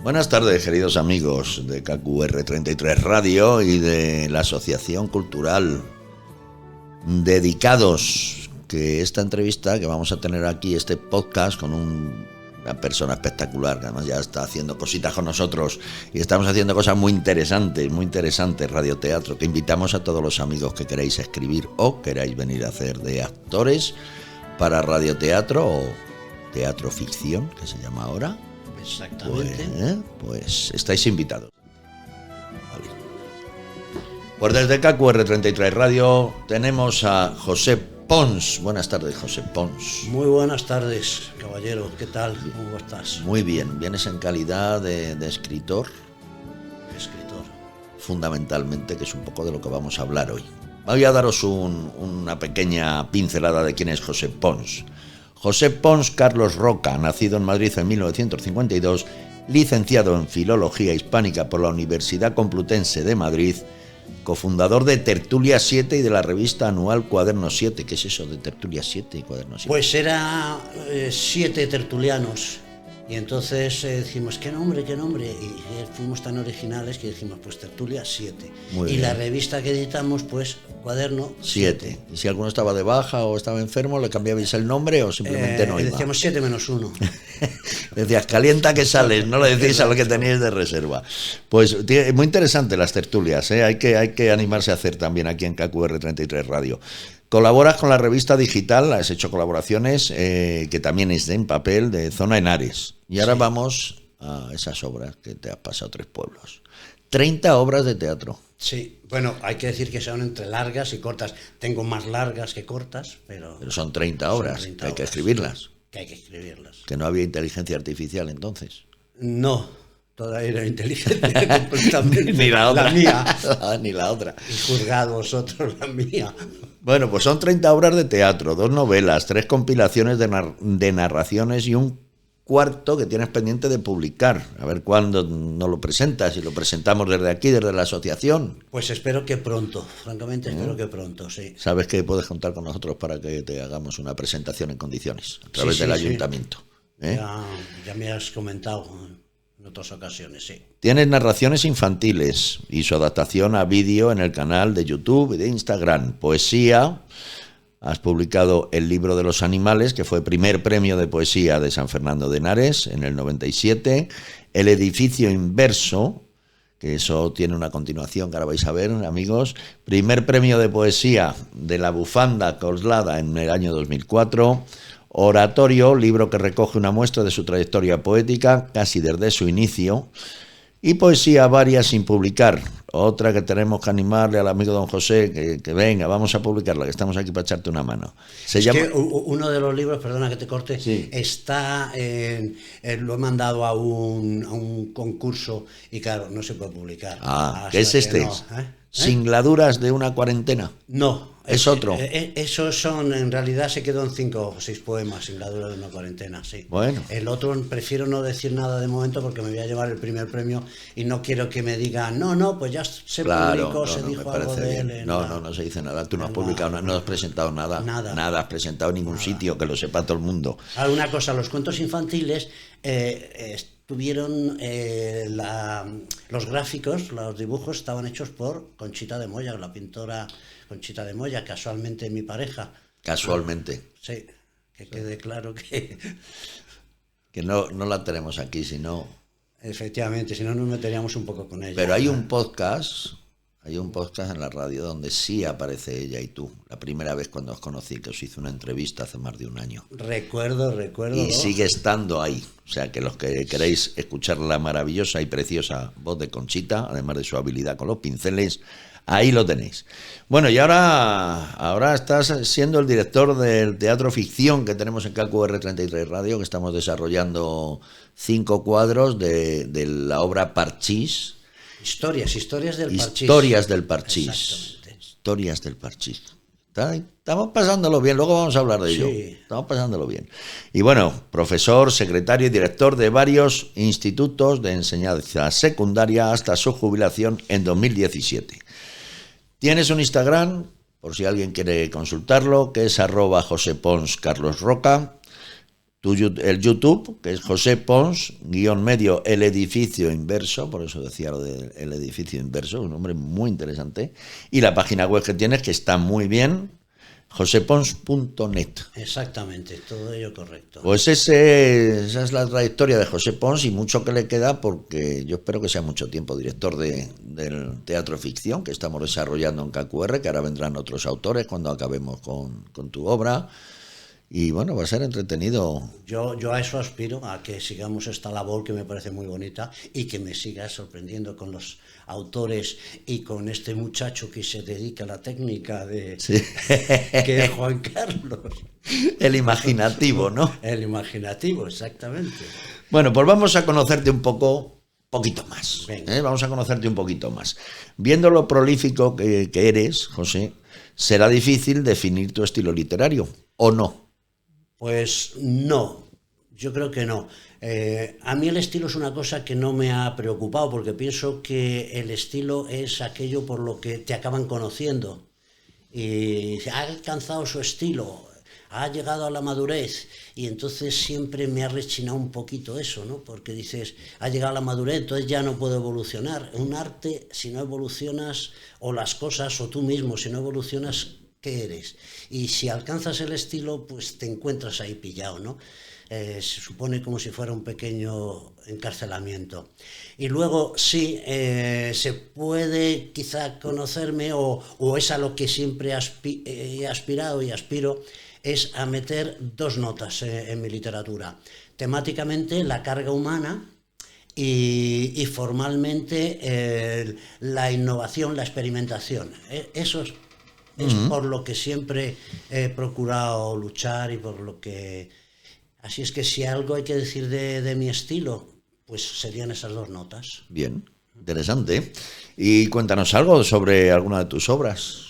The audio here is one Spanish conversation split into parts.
Buenas tardes, queridos amigos de KQR33 Radio y de la Asociación Cultural Dedicados, que esta entrevista que vamos a tener aquí, este podcast con una persona espectacular, que además ya está haciendo cositas con nosotros y estamos haciendo cosas muy interesantes, radioteatro, que invitamos a todos los amigos que queráis escribir o queráis venir a hacer de actores para radioteatro o teatro ficción, que se llama ahora. Exactamente. Pues estáis invitados. Vale. Pues desde KQR33 Radio tenemos a José Pons. Buenas tardes, José Pons. Muy buenas tardes, caballero. ¿Qué tal? ¿Cómo estás? Muy bien. Vienes en calidad de escritor. Escritor. Fundamentalmente, que es un poco de lo que vamos a hablar hoy. Voy a daros una pequeña pincelada de quién es José Pons. José Pons Carlos Roca, nacido en Madrid en 1952, licenciado en Filología Hispánica por la Universidad Complutense de Madrid, cofundador de Tertulia 7 y de la revista anual Cuaderno 7. ¿Qué es eso de Tertulia 7 y Cuaderno 7? Pues era 7 tertulianos. Y entonces dijimos, ¿qué nombre? Y fuimos tan originales que dijimos, pues Tertulia 7. Muy y bien. La revista que editamos, pues Cuaderno 7. Y si alguno estaba de baja o estaba enfermo, ¿le cambiabais el nombre o simplemente no iba? Decíamos 7 menos 1. Decías, calienta que sales, no le decís a lo que teníais de reserva. Pues muy interesante las tertulias, ¿eh? Hay que animarse a hacer también aquí en KQR33 Radio. Colaboras con la revista digital, has hecho colaboraciones que también es en papel, de Zona Henares. Y ahora vamos a esas obras que te has pasado 3 pueblos. 30 obras de teatro. Sí, bueno, hay que decir que son entre largas y cortas. Tengo más largas que cortas, pero son 30 obras, son 30 que hay que obras, escribirlas. Que hay que escribirlas. Que no había inteligencia artificial entonces. No, toda era inteligencia completamente. Ni la otra. La mía. Ni la otra. Y juzgad vosotros la mía. Bueno, pues son 30 obras de teatro, 2 novelas, 3 compilaciones de narraciones y un cuarto que tienes pendiente de publicar. A ver cuándo nos lo presentas, y lo presentamos desde aquí, desde la asociación. Pues espero que pronto, francamente espero que pronto, sí. Sabes que puedes contar con nosotros para que te hagamos una presentación en condiciones, a través del ayuntamiento. Ya me has comentado en otras ocasiones, sí. Tienes narraciones infantiles y su adaptación a vídeo en el canal de YouTube y de Instagram. Poesía. Has publicado El libro de los animales, que fue primer premio de poesía de San Fernando de Henares en el 97. El edificio inverso, que eso tiene una continuación que ahora vais a ver, amigos. Primer premio de poesía de La bufanda coslada en el año 2004. Oratorio, libro que recoge una muestra de su trayectoria poética, casi desde su inicio. Y poesía varias sin publicar. Otra que tenemos que animarle al amigo don José, que venga, vamos a publicarla, que estamos aquí para echarte una mano. Que uno de los libros, perdona que te corte, sí. Está lo he mandado a un concurso y claro, no se puede publicar. ¿Qué es este? No, Singladuras de una cuarentena. No. Es otro. Esos son, en realidad se quedó en 5 o 6 poemas, Singladura de una cuarentena, sí. Bueno. El otro prefiero no decir nada de momento porque me voy a llevar el primer premio y no quiero que me digan, no, pues ya se publicó, se dijo algo de él. No se dice nada. Tú no has publicado, no has presentado nada. Nada has presentado en ningún sitio, que lo sepa todo el mundo. Ahora, una cosa, los cuentos infantiles tuvieron los gráficos, los dibujos estaban hechos por Conchita de Moya, la pintora Conchita de Moya, casualmente mi pareja. Casualmente. Sí, que quede claro que no la tenemos aquí, sino... Efectivamente, si no nos meteríamos un poco con ella. Pero hay un podcast en la radio donde sí aparece ella y tú. La primera vez cuando os conocí, que os hice una entrevista hace más de un año. Recuerdo. Y sigue estando ahí. O sea, que los que queréis escuchar la maravillosa y preciosa voz de Conchita, además de su habilidad con los pinceles, ahí lo tenéis. Bueno, y ahora estás siendo el director del Teatro Ficción que tenemos en KQR33 Radio, que estamos desarrollando 5 cuadros de la obra Parchís. Historias del Parchís. Historias del Parchís. Historias del Parchís. Estamos pasándolo bien, luego vamos a hablar de ello. Estamos pasándolo bien. Y bueno, profesor, secretario y director de varios institutos de enseñanza secundaria hasta su jubilación en 2017. Tienes un Instagram, por si alguien quiere consultarlo, que es @JoséponsCarlosRoca. el YouTube, que es José Pons, _medio el edificio inverso, por eso decía lo del edificio inverso, un nombre muy interesante, y la página web que tienes, que está muy bien, josepons.net. Exactamente, todo ello correcto. Pues esa es la trayectoria de José Pons y mucho que le queda, porque yo espero que sea mucho tiempo director del teatro ficción que estamos desarrollando en KQR, que ahora vendrán otros autores cuando acabemos con tu obra. Y bueno, va a ser entretenido. Yo a eso aspiro, a que sigamos esta labor que me parece muy bonita y que me siga sorprendiendo con los autores y con este muchacho que se dedica a la técnica sí. que es Juan Carlos. El imaginativo, ¿no? El imaginativo, exactamente. Bueno, pues vamos a conocerte un poquito más. Venga. Vamos a conocerte un poquito más. Viendo lo prolífico que eres, José, será difícil definir tu estilo literario, ¿o no? Pues no, yo creo que no. A mí el estilo es una cosa que no me ha preocupado, porque pienso que el estilo es aquello por lo que te acaban conociendo. Y ha alcanzado su estilo, ha llegado a la madurez, y entonces siempre me ha rechinado un poquito eso, ¿no? Porque dices, ha llegado a la madurez, entonces ya no puedo evolucionar. Un arte, si no evolucionas, o las cosas, o tú mismo, si no evolucionas, ¿qué eres? Y si alcanzas el estilo, pues te encuentras ahí pillado, ¿no? Se supone como si fuera un pequeño encarcelamiento. Y luego sí, se puede quizá conocerme, o es a lo que siempre he aspirado y aspiro, es a meter dos notas en mi literatura. Temáticamente, la carga humana, y formalmente la innovación, la experimentación. Eso es por lo que siempre he procurado luchar y por lo que... Así es que si algo hay que decir de mi estilo, pues serían esas dos notas. Bien, interesante. Y cuéntanos algo sobre alguna de tus obras,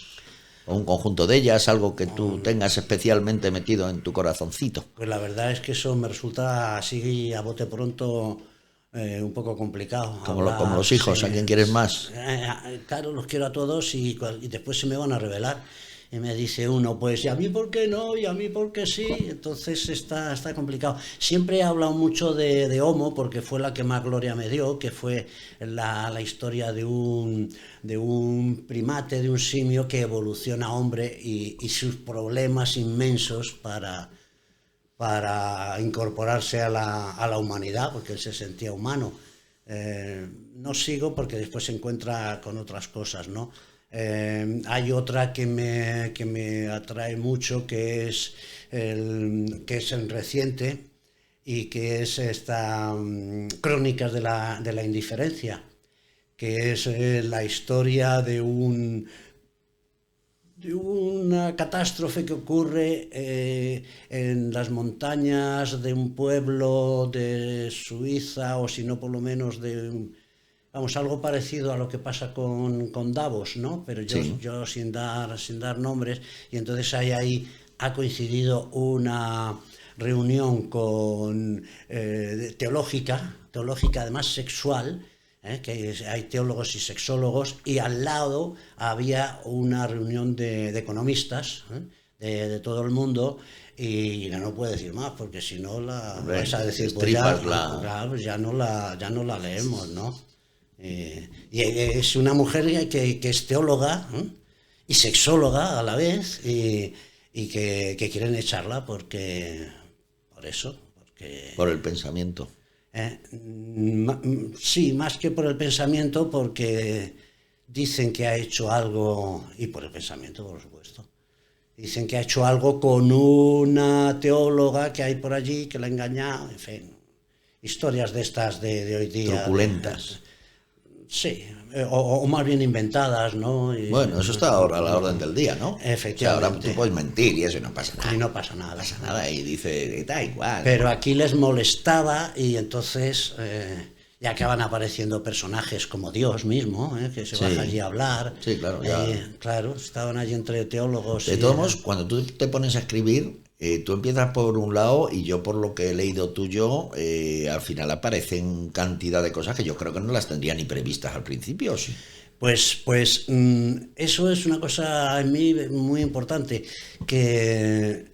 o un conjunto de ellas, algo que tú tengas especialmente metido en tu corazoncito. Pues la verdad es que eso me resulta así a bote pronto un poco complicado. Como los hijos, ¿a quién quieres más? Claro, los quiero a todos y después se me van a revelar. Y me dice uno, pues, ¿y a mí por qué no? ¿Y a mí por qué sí? Entonces está complicado. Siempre he hablado mucho de Homo, porque fue la que más gloria me dio, que fue la historia de un primate, de un simio que evoluciona a hombre y sus problemas inmensos para incorporarse a la humanidad, porque él se sentía humano. No sigo porque después se encuentra con otras cosas, ¿no? Hay otra que me atrae mucho, que es el reciente, y que es esta Crónicas de la indiferencia, que es la historia de una catástrofe que ocurre en las montañas de un pueblo de Suiza, o si no por lo menos vamos, algo parecido a lo que pasa con Davos, ¿no? Pero yo sin dar nombres, y entonces ahí ha coincidido una reunión teológica además sexual, que hay teólogos y sexólogos, y al lado había una reunión de economistas de todo el mundo, y no puedo decir más, porque si no vais a decir, pues ya no la leemos, ¿no? Y es una mujer que es teóloga y sexóloga a la vez, y que quieren echarla por el pensamiento. Sí, más que por el pensamiento, porque dicen que ha hecho algo, y por el pensamiento, por supuesto. Dicen que ha hecho algo con una teóloga que hay por allí, que la ha engañado, en fin. Historias de estas de hoy día. Truculentas. Sí, o más bien inventadas, ¿no? Bueno, eso está ahora a la orden del día, ¿no? Efectivamente. O sea, ahora tú puedes mentir y eso, y no pasa nada. Y no pasa nada. No pasa nada, y dice, da igual. Pero aquí les molestaba, y entonces ya acaban apareciendo personajes como Dios mismo, que se baja allí a hablar. Sí, claro. Claro, estaban allí entre teólogos. De todos modos, cuando tú te pones a escribir, tú empiezas por un lado, y yo por lo que he leído tuyo, al final aparecen cantidad de cosas que yo creo que no las tendría ni previstas al principio, ¿sí? Pues eso es una cosa en mí muy importante, que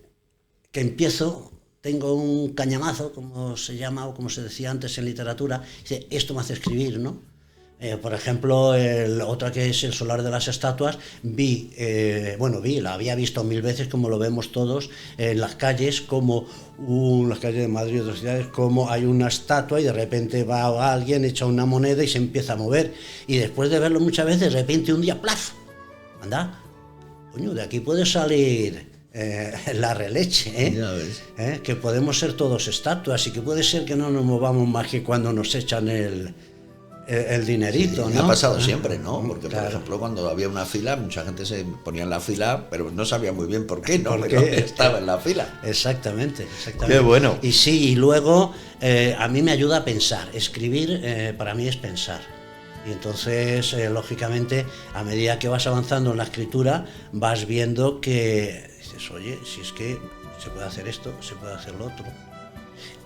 empiezo tengo un cañamazo, como se llama o como se decía antes en literatura, dice, esto me hace escribir, ¿no? Por ejemplo, otra que es El solar de las estatuas, la había visto 1000 veces, como lo vemos todos en las calles, como las calles de Madrid y otras ciudades, como hay una estatua y de repente va alguien, echa una moneda y se empieza a mover. Y después de verlo muchas veces, de repente un día, ¡plaf! Anda, coño, de aquí puede salir la releche, que podemos ser todos estatuas y que puede ser que no nos movamos más que cuando nos echan el dinerito, sí, ¿no? Ha pasado siempre, ¿no? Porque, claro, por ejemplo, cuando había una fila, mucha gente se ponía en la fila, pero no sabía muy bien por qué, ¿no? Porque pero estaba en la fila. Exactamente. Qué bueno. Y sí, y luego a mí me ayuda a pensar. Escribir para mí es pensar. Y entonces, lógicamente, a medida que vas avanzando en la escritura, vas viendo que dices, oye, si es que se puede hacer esto, se puede hacer lo otro.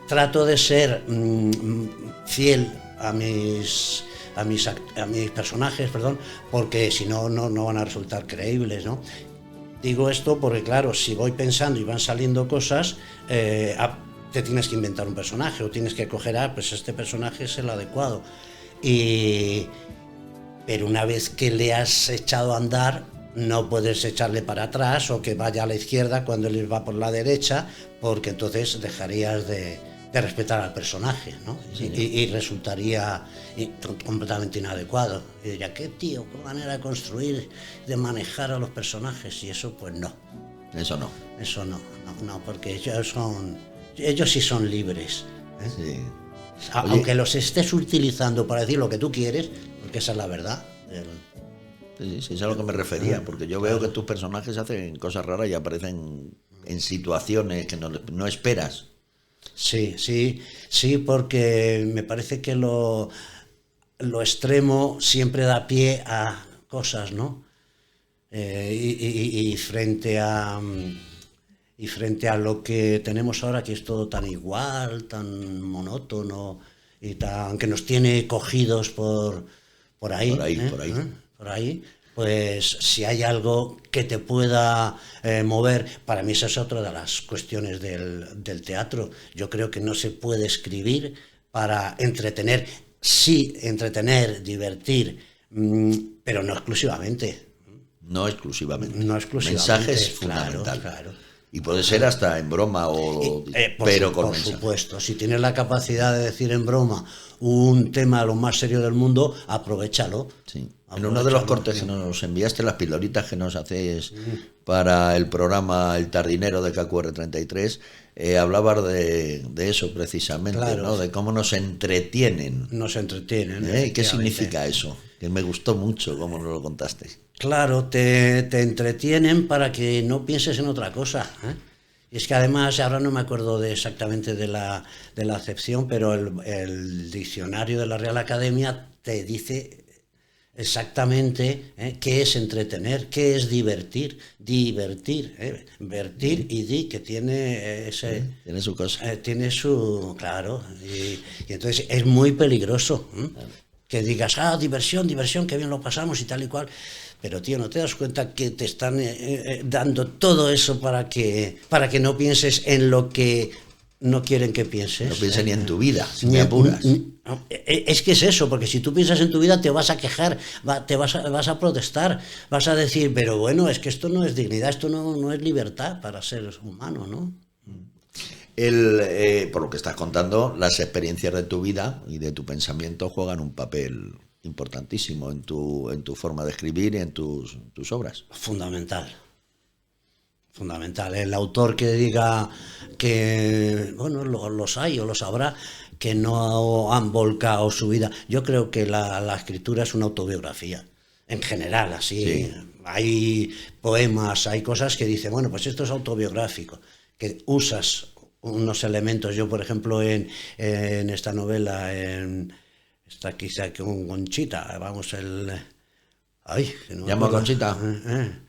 Trato de ser fiel a mis personajes, porque si no, no van a resultar creíbles, ¿no? Digo esto porque, claro, si voy pensando y van saliendo cosas, te tienes que inventar un personaje o tienes que coger, pues este personaje es el adecuado. Pero una vez que le has echado a andar, no puedes echarle para atrás o que vaya a la izquierda cuando él va por la derecha, porque entonces dejarías de respetar al personaje, ¿no? Sí. Y resultaría completamente inadecuado. Y diría, ¿qué tío? ¿Qué manera de construir, de manejar a los personajes? Y eso, pues no. Eso no. Eso no, porque ellos sí son libres, ¿eh? Sí. Aunque los estés utilizando para decir lo que tú quieres, porque esa es la verdad. Sí, eso es a lo que me refería, porque yo veo que tus personajes hacen cosas raras y aparecen en situaciones que no esperas. Sí, porque me parece que lo extremo siempre da pie a cosas, ¿no? Y frente a lo que tenemos ahora, que es todo tan igual, tan monótono y que nos tiene cogidos por ahí. Por ahí. Pues si hay algo que te pueda mover, para mí esa es otra de las cuestiones del teatro. Yo creo que no se puede escribir para entretener, sí, entretener, divertir, pero no exclusivamente. No exclusivamente. Mensaje es fundamental. Claro. Y puede ser hasta en broma pero con mensaje. Por supuesto, si tienes la capacidad de decir en broma un tema lo más serio del mundo, aprovéchalo. Sí. En uno de los cortes que nos enviaste, las pildoritas que nos haces para el programa El Tardinero de KQR33, hablabas de eso precisamente, claro, ¿no? De cómo nos entretienen. ¿Y qué significa eso? Que me gustó mucho cómo nos lo contaste. Claro, te entretienen para que no pienses en otra cosa, ¿eh? Y es que además, ahora no me acuerdo exactamente de la acepción, pero el diccionario de la Real Academia te dice exactamente qué es entretener, qué es divertir, vertir y que tiene ese... Tiene su cosa. Tiene su... Claro, y entonces es muy peligroso, que digas, diversión, qué bien lo pasamos y tal y cual. Pero, tío, ¿no te das cuenta que te están dando todo eso para que no pienses en lo que no quieren que pienses? No pienses ni en tu vida, si me apuras. Es que es eso, porque si tú piensas en tu vida te vas a quejar, vas a protestar, vas a decir, pero bueno, es que esto no es dignidad, esto no es libertad para ser humano, ¿no? Por lo que estás contando, las experiencias de tu vida y de tu pensamiento juegan un papel importantísimo en tu forma de escribir y en tus obras. Fundamental. El autor que diga que, bueno, los hay o los habrá, que no han volcado su vida. Yo creo que la escritura es una autobiografía, en general, así. Sí. Hay poemas, hay cosas que dicen, bueno, pues esto es autobiográfico, que usas unos elementos. Yo, por ejemplo, en esta novela, está quizá con Conchita, vamos, ¿Llamo a Conchita?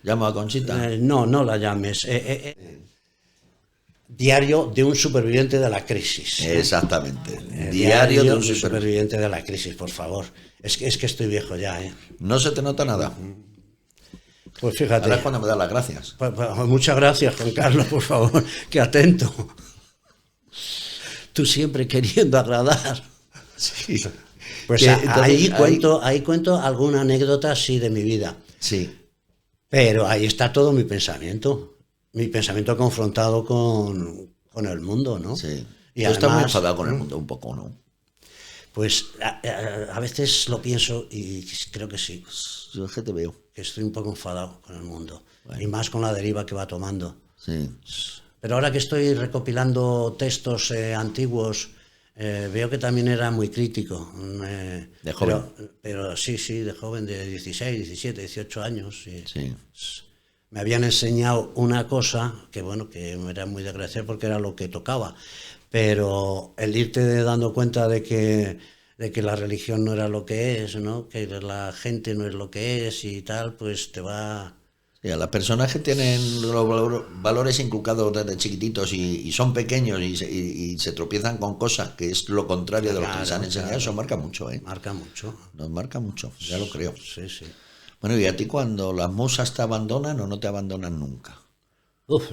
¿Llamo a Conchita? No la llames. Diario de un superviviente de la crisis. Exactamente. Diario de un superviviente de la crisis, por favor. Es que estoy viejo ya, ¿eh? ¿No se te nota nada? Pues fíjate. Ahora es cuando me das las gracias. Pues muchas gracias, Juan Carlos, por favor. Qué atento. Tú siempre queriendo agradar. Sí. Pues ahí cuento alguna anécdota así de mi vida. Sí. Pero ahí está todo mi pensamiento confrontado con el mundo, ¿no? Sí. Y Tú estás muy además, enfadado con el mundo un poco, ¿no? pues a veces lo pienso y creo que sí, Yo es que te veo. que estoy un poco enfadado con el mundo. Bueno. Y más con la deriva que va tomando. Sí. Pero ahora que estoy recopilando textos antiguos, veo que también era muy crítico. De joven. Pero sí, de joven, de 16, 17, 18 años. Sí. Me habían enseñado una cosa que, bueno, que me era muy de agradecer porque era lo que tocaba. Pero el irte dando cuenta de que la religión no era lo que es, ¿no? Que la gente no es lo que es y tal, pues te va... Sí, a las personas que tienen los valores inculcados desde chiquititos y son pequeños y se tropiezan con cosas que es lo contrario de lo que les han enseñado, eso marca mucho, ¿eh? Marca mucho. Nos marca mucho, ya lo creo. Sí. Bueno, ¿y a ti cuando las musas te abandonan o no te abandonan nunca?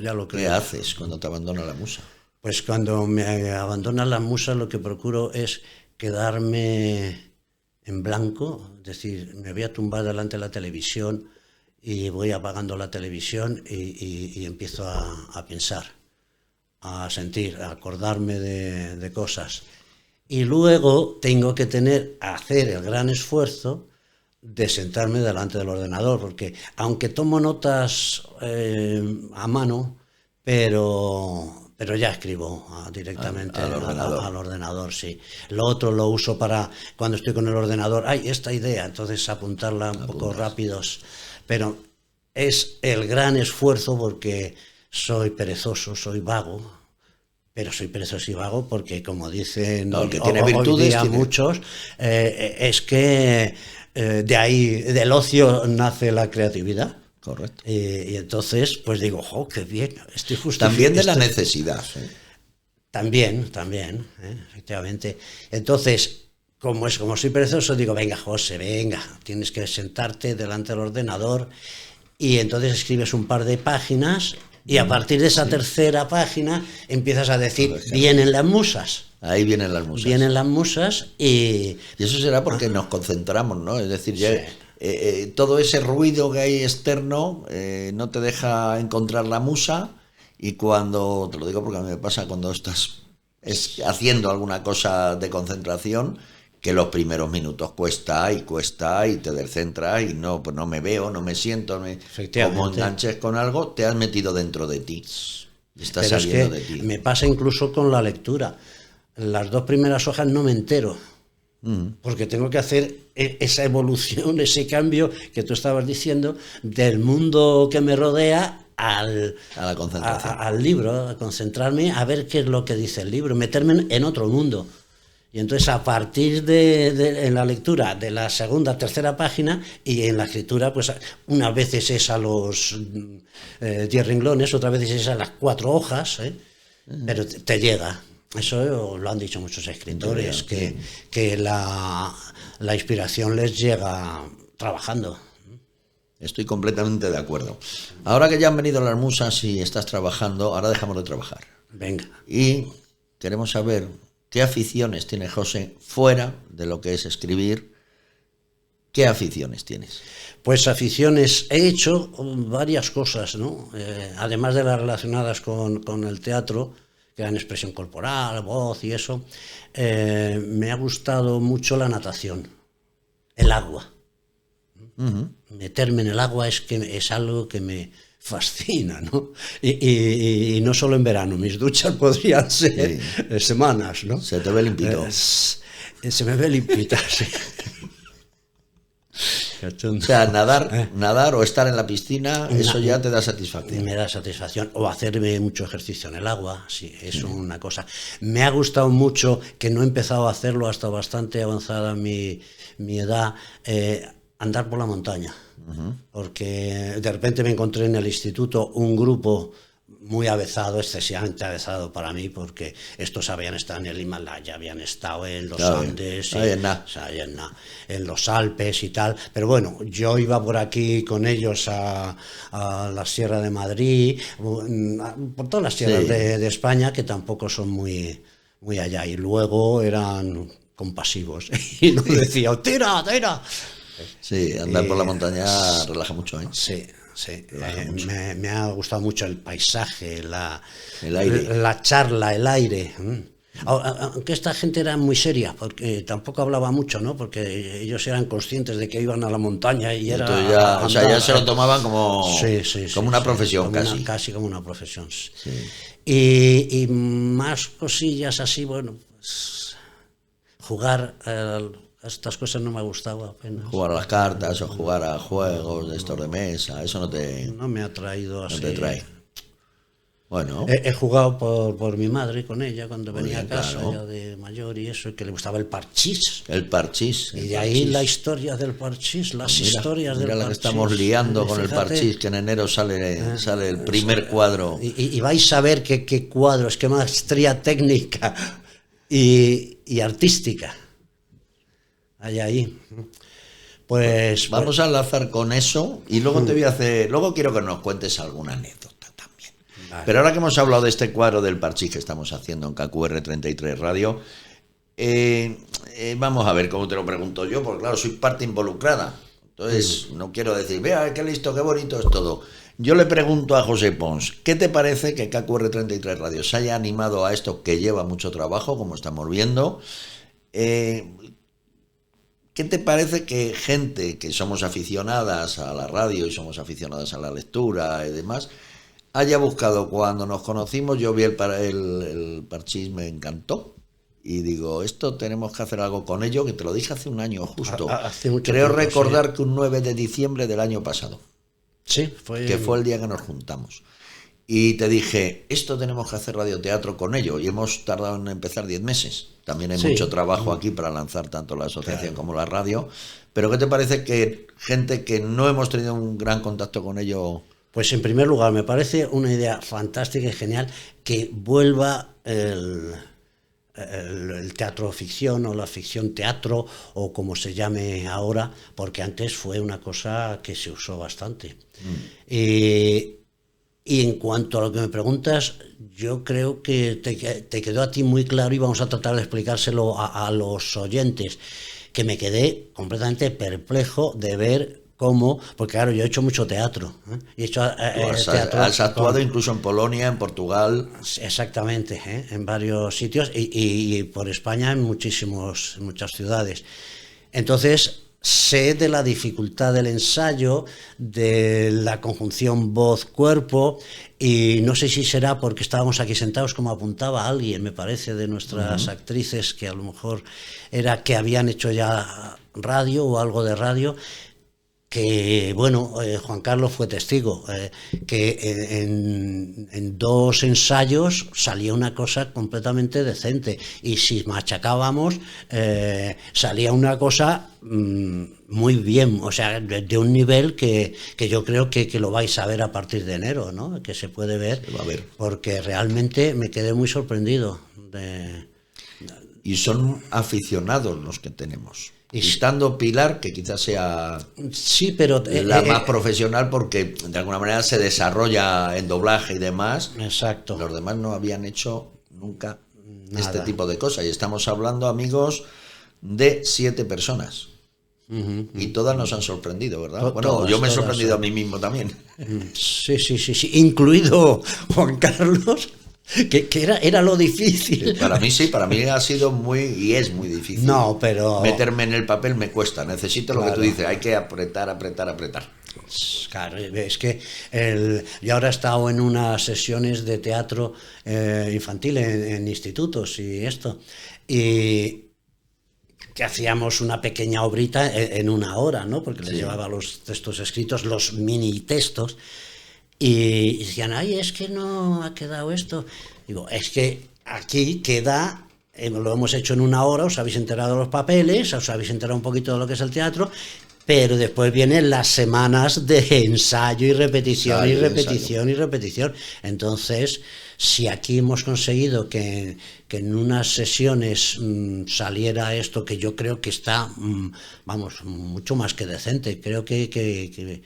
Ya lo creo. ¿Qué haces cuando te abandona la musa? Pues cuando me abandonan las musas lo que procuro es quedarme en blanco, es decir, me voy a tumbar delante de la televisión y voy apagando la televisión y empiezo a pensar, a sentir, a acordarme de cosas. Y luego tengo que hacer el gran esfuerzo de sentarme delante del ordenador, porque aunque tomo notas a mano, pero ya escribo directamente al ordenador. Al ordenador, sí. Lo otro lo uso para cuando estoy con el ordenador, esta idea, entonces apuntarla un poco rápidos. Pero es el gran esfuerzo porque soy perezoso, soy vago, pero soy perezoso y vago porque, como dicen el que tiene virtudes, hoy día muchos, es que de ahí, del ocio nace la creatividad. Correcto. Y entonces, pues digo, qué bien, estoy justo. También de la necesidad. ¿Eh? También, efectivamente. Entonces, como soy perezoso, digo, venga, José, venga, tienes que sentarte delante del ordenador y entonces escribes un par de páginas y a partir de esa tercera página empiezas a decir, vienen las musas. Ahí vienen las musas. Vienen las musas y eso será porque nos concentramos, ¿no? Es decir, ya... todo ese ruido que hay externo no te deja encontrar la musa y cuando, te lo digo porque a mí me pasa cuando estás haciendo alguna cosa de concentración, que los primeros minutos cuesta y te descentras y no, pues no me veo, no me siento, como enganches con algo, te has metido dentro de ti, estás saliendo de ti. Me pasa incluso con la lectura, las 2 primeras hojas no me entero. Porque tengo que hacer esa evolución, ese cambio que tú estabas diciendo del mundo que me rodea a la concentración. al libro, a concentrarme a ver qué es lo que dice el libro, meterme en otro mundo. Y entonces a partir en la lectura de la segunda, tercera página y en la escritura, pues unas veces es a los 10 renglones, otras veces es a las 4 hojas, pero te llega. Eso lo han dicho muchos escritores, que la inspiración les llega trabajando. Estoy completamente de acuerdo. Ahora que ya han venido las musas y estás trabajando, ahora dejamos de trabajar. Venga. Y queremos saber qué aficiones tiene José fuera de lo que es escribir. ¿Qué aficiones tienes? Pues aficiones, he hecho varias cosas, ¿no? Además de las relacionadas con el teatro, que eran expresión corporal, voz y eso, me ha gustado mucho la natación, el agua. Meterme en el agua es algo que me fascina, ¿no? Y no solo en verano, mis duchas podrían ser semanas, ¿no? Se te ve limpito. Se me ve limpita, sí. O sea, nadar o estar en la piscina, eso ya te da satisfacción. Me da satisfacción. O hacerme mucho ejercicio en el agua, sí, es una cosa. Me ha gustado mucho, que no he empezado a hacerlo hasta bastante avanzada mi edad, andar por la montaña. Porque de repente me encontré en el instituto un grupo muy avezado, excesivamente avezado para mí, porque estos habían estado en el Himalaya, habían estado en los Andes, en los Alpes y tal, pero bueno, yo iba por aquí con ellos a la Sierra de Madrid, por todas las sierras de España, que tampoco son muy allá, y luego eran compasivos, y no decía, tira. Sí, andar por la montaña relaja mucho, ¿eh? Sí. Me ha gustado mucho el paisaje, el aire. La charla, el aire. Aunque esta gente era muy seria, porque tampoco hablaba mucho, ¿no? Porque ellos eran conscientes de que iban a la montaña y era... o sea, ya se lo tomaban como, como una profesión, como casi como una profesión. Sí. Y más cosillas así, bueno, pues, jugar... estas cosas no me gustaba apenas. Jugar a las cartas o jugar a juegos de estos de mesa, eso no me ha traído así. No te trae. Bueno. He jugado por mi madre con ella cuando venía a casa, claro. Ya de mayor y eso, y que le gustaba el parchís. El parchís. Y de ahí la historia del parchís, historias del parchís. Mira la que estamos liando con el parchís, que en enero sale el primer cuadro. Y vais a ver qué cuadros, qué maestría técnica y artística. Ahí. Pues vamos a enlazar con eso y luego luego quiero que nos cuentes alguna anécdota también. Vale. Pero ahora que hemos hablado de este cuadro del parchís que estamos haciendo en KQR 33 Radio, vamos a ver cómo te lo pregunto yo, porque claro, soy parte involucrada. Entonces, no quiero decir, vea, qué listo, qué bonito es todo. Yo le pregunto a José Pons, ¿qué te parece que KQR 33 Radio se haya animado a esto que lleva mucho trabajo, como estamos viendo? ¿Qué te parece que gente que somos aficionadas a la radio y somos aficionadas a la lectura y demás, haya buscado cuando nos conocimos? Yo vi el parchís, me encantó. Y digo, esto tenemos que hacer algo con ello, que te lo dije hace un año justo. Creo recordar que un 9 de diciembre del año pasado. Sí, que fue el día que nos juntamos. Y te dije, esto tenemos que hacer radioteatro con ello. Y hemos tardado en empezar 10 meses. También hay mucho trabajo aquí para lanzar tanto la asociación como la radio. Pero ¿qué te parece que gente que no hemos tenido un gran contacto con ello? Pues en primer lugar, me parece una idea fantástica y genial que vuelva el teatro ficción o la ficción teatro o como se llame ahora, porque antes fue una cosa que se usó bastante. Y en cuanto a lo que me preguntas, yo creo que te quedó a ti muy claro y vamos a tratar de explicárselo a los oyentes, que me quedé completamente perplejo de ver cómo, porque claro, yo he hecho mucho teatro. He hecho teatro. Has actuado incluso en Polonia, en Portugal. Exactamente, en varios sitios y por España en muchas ciudades. Entonces, sé de la dificultad del ensayo, de la conjunción voz-cuerpo, y no sé si será porque estábamos aquí sentados, como apuntaba alguien, me parece, de nuestras actrices, que a lo mejor era que habían hecho ya radio o algo de radio, que bueno, Juan Carlos fue testigo, que en 2 ensayos salía una cosa completamente decente, y si machacábamos salía una cosa muy bien, o sea, de un nivel que yo creo que lo vais a ver a partir de enero, ¿no? Que se puede ver, porque realmente me quedé muy sorprendido. Y son aficionados los que tenemos. Quitando Pilar, que quizás sea la más profesional, porque de alguna manera se desarrolla en doblaje y demás. Exacto. Los demás no habían hecho nunca este tipo de cosas. Y estamos hablando, amigos, de 7 personas. Y todas nos han sorprendido, ¿verdad? Bueno, yo me he sorprendido a mí mismo también. Sí, incluido Juan Carlos. Que era lo difícil. Para mí sí, para mí ha sido y es muy difícil. No, pero... meterme en el papel me cuesta, necesito lo que tú dices, hay que apretar. Claro, es que yo ahora he estado en unas sesiones de teatro infantil en institutos y esto, y que hacíamos una pequeña obrita en 1 hora, ¿no? Porque les llevaba los textos escritos, los mini textos. Y decían, ay, es que no ha quedado esto. Digo, es que aquí queda, lo hemos hecho en 1 hora, os habéis enterado de los papeles, os habéis enterado un poquito de lo que es el teatro, Pero después vienen las semanas de ensayo y repetición y repetición y repetición. Entonces, si aquí hemos conseguido que en unas sesiones saliera esto, que yo creo que está, vamos, mucho más que decente, creo que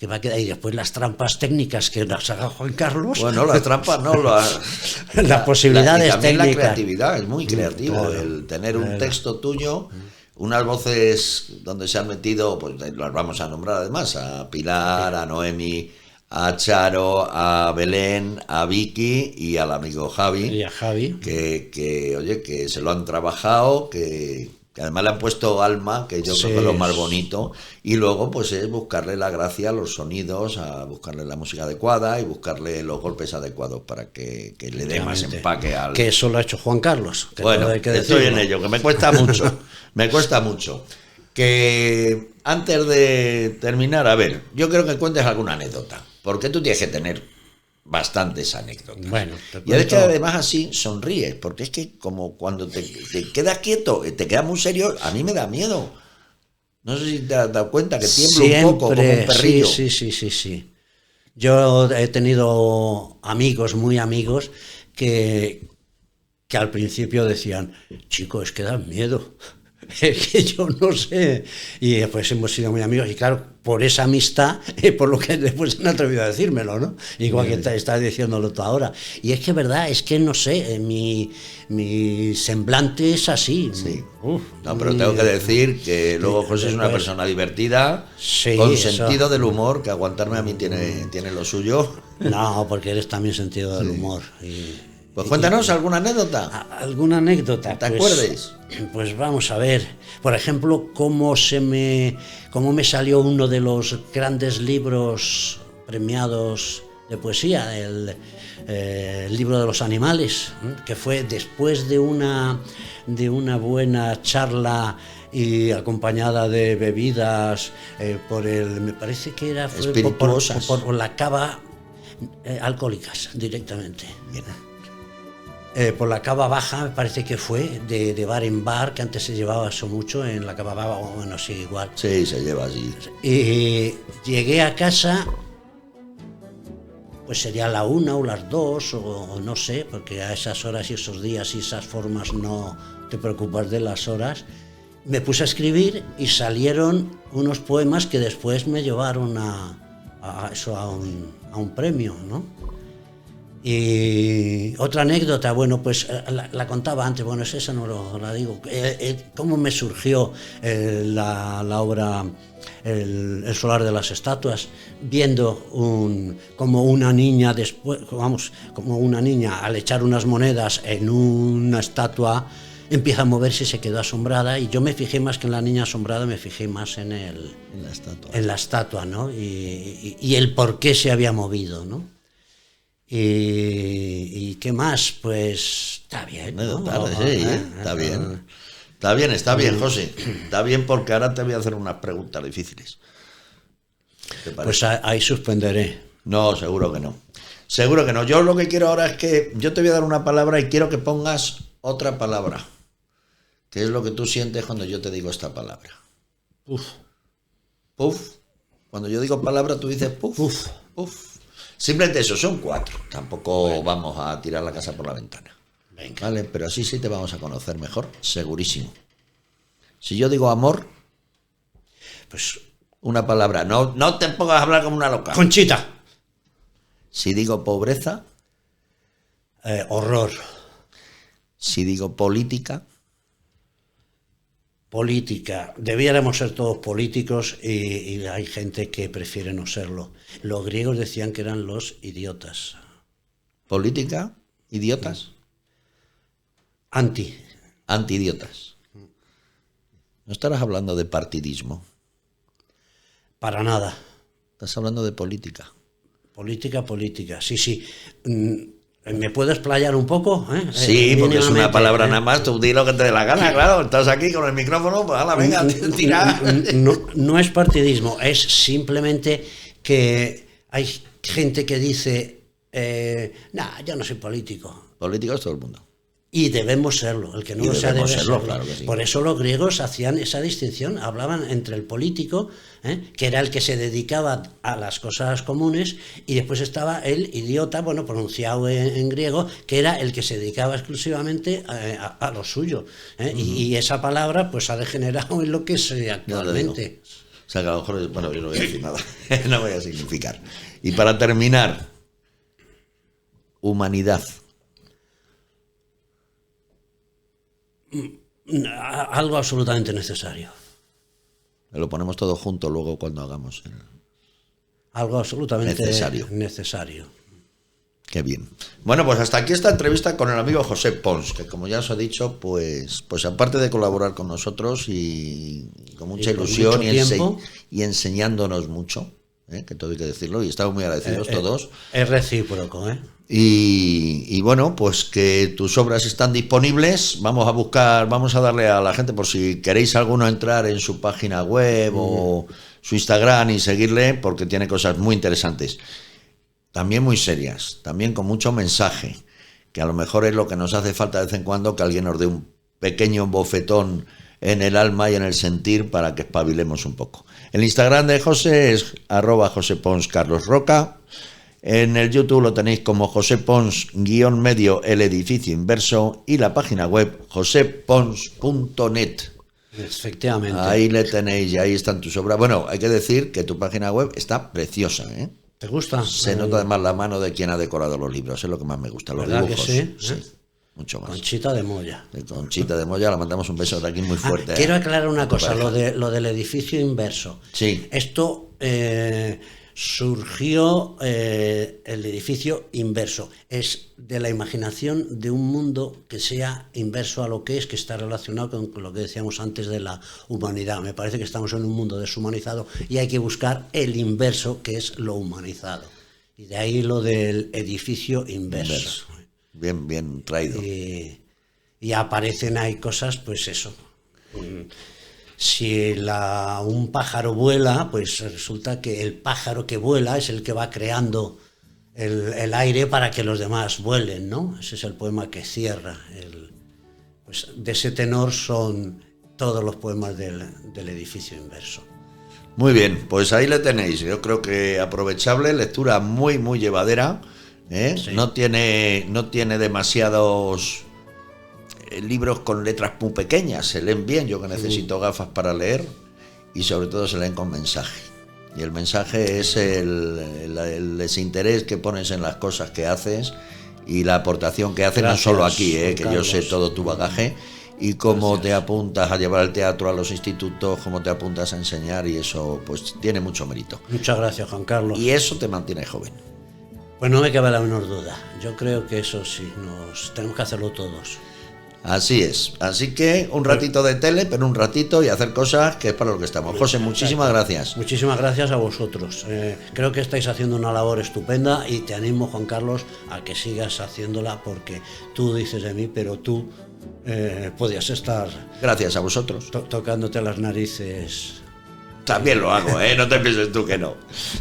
va a quedar. Y después las trampas técnicas que nos haga Juan Carlos. Bueno, las trampas no, las posibilidades y también técnicas. La creatividad, es muy creativo, claro, el tener un texto tuyo, unas voces donde se han metido, pues las vamos a nombrar además, a Pilar, a Noemi, a Charo, a Belén, a Vicky y al amigo Javi. Y a Javi. Que oye, que se lo han trabajado, que además le han puesto alma, que yo creo que es lo más bonito, y luego pues es buscarle la gracia a los sonidos, a buscarle la música adecuada y buscarle los golpes adecuados para que le dé más empaque al... Que eso lo ha hecho Juan Carlos. Bueno, estoy en ello, que me cuesta mucho, me cuesta mucho. Que antes de terminar, a ver, yo creo que cuentes alguna anécdota, porque tú tienes que tener bastantes anécdotas. Bueno, y es que además así sonríes, porque es que como cuando te quedas quieto, te quedas muy serio, a mí me da miedo. No sé si te has dado cuenta que tiemblo siempre, un poco como un perrillo. Sí. Yo he tenido amigos, muy amigos, que al principio decían, chico, es que dan miedo. Es que yo no sé. Y después hemos sido muy amigos y claro, por esa amistad, por lo que después han atrevido a decírmelo, ¿no? Igual que estás diciéndolo tú ahora. Y es que verdad, es que no sé, mi semblante es así. Sí. No, pero tengo que decir que luego José es una persona divertida, con sentido del humor, que aguantarme a mí tiene lo suyo. No, porque eres también sentido del humor. Pues cuéntanos alguna anécdota. ¿Alguna anécdota? ¿Te acuerdes? Pues vamos a ver. Por ejemplo, cómo me salió uno de los grandes libros premiados de poesía, el libro de los animales, que fue después de una buena charla y acompañada de bebidas me parece que era espirituosas, por la cava, alcohólicas directamente. Bien. Por la Cava Baja, me parece que fue, de bar en bar, que antes se llevaba eso mucho en la Cava Baja, bueno, sí, igual. Sí, se lleva así. Y llegué a casa, pues sería la 1 o las 2, o no sé, porque a esas horas y esos días y esas formas no te preocupas de las horas. Me puse a escribir y salieron unos poemas que después me llevaron a un premio, ¿no? Y otra anécdota, bueno, pues la contaba antes, bueno, esa no la digo. ¿Cómo me surgió la obra El solar de las estatuas? Viendo como una niña como una niña al echar unas monedas en una estatua empieza a moverse y se quedó asombrada, y yo me fijé más que en la niña asombrada, me fijé más en la estatua, ¿no? Y el por qué se había movido, ¿no? ¿Y qué más? Pues está bien, ¿no? Sí, está bien. Está bien, José. Está bien, porque ahora te voy a hacer unas preguntas difíciles. Pues ahí suspenderé. No, seguro que no. Seguro que no. Yo lo que quiero ahora es que yo te voy a dar una palabra y quiero que pongas otra palabra. ¿Qué es lo que tú sientes cuando yo te digo esta palabra? Puf. Puf. Cuando yo digo palabra, tú dices puf. Puf. Puf. Simplemente eso, son 4. Tampoco vamos a tirar la casa por la ventana. Venga. Vale, pero así sí te vamos a conocer mejor, segurísimo. Si yo digo amor, pues una palabra. No te pongas a hablar como una loca. Conchita. Si digo pobreza, horror. Si digo política, política. Debiéramos ser todos políticos y hay gente que prefiere no serlo. Los griegos decían que eran los idiotas. Política, idiotas. Anti-idiotas. No estarás hablando de partidismo. Para nada. Estás hablando de política. Política, sí. ¿Me puedo explayar un poco? Sí, porque es una palabra nada más, tú di lo que te dé la gana, claro. Estás aquí con el micrófono, pues hala, venga, tira. No es partidismo, es simplemente que hay gente que dice, yo no soy político. Político es todo el mundo. Y debemos serlo, el que no lo sea debe serlo. Claro que sí. Por eso los griegos hacían esa distinción, hablaban entre el político, que era el que se dedicaba a las cosas comunes, y después estaba el idiota, bueno, pronunciado en griego, que era el que se dedicaba exclusivamente a lo suyo. Y esa palabra pues ha degenerado en lo que es actualmente. O sea que a lo mejor, bueno, yo no voy a decir nada, no voy a significar. Y para terminar, humanidad. Algo absolutamente necesario. Lo ponemos todo junto luego cuando hagamos algo absolutamente necesario. Qué bien. Bueno, pues hasta aquí esta entrevista con el amigo José Pons, que como ya os he dicho, pues aparte de colaborar con nosotros y con mucha ilusión y enseñándonos mucho, que todo hay que decirlo, y estamos muy agradecidos todos. Es recíproco, Y bueno, pues que tus obras están disponibles. Vamos a darle a la gente, por si queréis alguno entrar en su página web o su Instagram y seguirle, porque tiene cosas muy interesantes, también muy serias, también con mucho mensaje, que a lo mejor es lo que nos hace falta de vez en cuando, que alguien nos dé un pequeño bofetón en el alma y en el sentir para que espabilemos un poco. El Instagram de José es @JoséponsCarlosRoca. En el YouTube lo tenéis como José Pons_medio el edificio inverso, y la página web josepons.net. Efectivamente. Ahí le tenéis y ahí están tus obras. Bueno, hay que decir que tu página web está preciosa, ¿Te gusta? Se nota además la mano de quien ha decorado los libros, es lo que más me gusta, los dibujos. Que sí? Mucho más. Conchita de Moya. Conchita de Moya, le mandamos un beso de aquí muy fuerte. Quiero aclarar una cosa, lo del edificio inverso. Sí. Esto surgió, el edificio inverso. Es de la imaginación de un mundo que sea inverso a lo que es, que está relacionado con lo que decíamos antes de la humanidad. Me parece que estamos en un mundo deshumanizado y hay que buscar el inverso, que es lo humanizado. Y de ahí lo del edificio inverso. Bien traído. Y aparecen ahí cosas, pues eso. Si un pájaro vuela, pues resulta que el pájaro que vuela es el que va creando el aire para que los demás vuelen, ¿no? Ese es el poema que cierra. Pues de ese tenor son todos los poemas del edificio inverso. Muy bien, pues ahí le tenéis. Yo creo que aprovechable, lectura muy llevadera. Sí. No tiene demasiados libros con letras muy pequeñas, se leen bien. Yo que necesito gafas para leer, y sobre todo se leen con mensaje, y el mensaje es el desinterés que pones en las cosas que haces y la aportación que haces. Gracias, no solo aquí, que Carlos, yo sé todo tu bagaje y cómo Gracias. Te apuntas a llevar el teatro a los institutos, cómo te apuntas a enseñar, y eso pues tiene mucho mérito. Muchas gracias, Juan Carlos. Y eso te mantiene joven. Pues no me cabe la menor duda. Yo creo que eso sí, tenemos que hacerlo todos. Así es. Así que un ratito de tele, pero un ratito, y hacer cosas, que es para lo que estamos. José, muchísimas gracias. Muchísimas gracias a vosotros. Creo que estáis haciendo una labor estupenda y te animo, Juan Carlos, a que sigas haciéndola, porque tú dices de mí, pero tú podías estar... Gracias a vosotros. Tocándote las narices... También lo hago, no te pienses tú que no.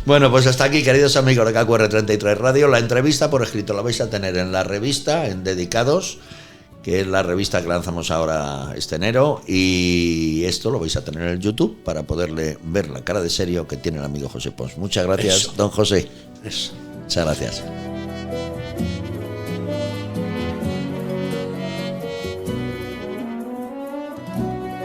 Bueno, pues hasta aquí, queridos amigos de KQR33 Radio. La entrevista por escrito la vais a tener en la revista, en Dedicados, que es la revista que lanzamos ahora este enero, y esto lo vais a tener en el YouTube para poderle ver la cara de serio que tiene el amigo José Pons. Muchas gracias, don José. Muchas gracias.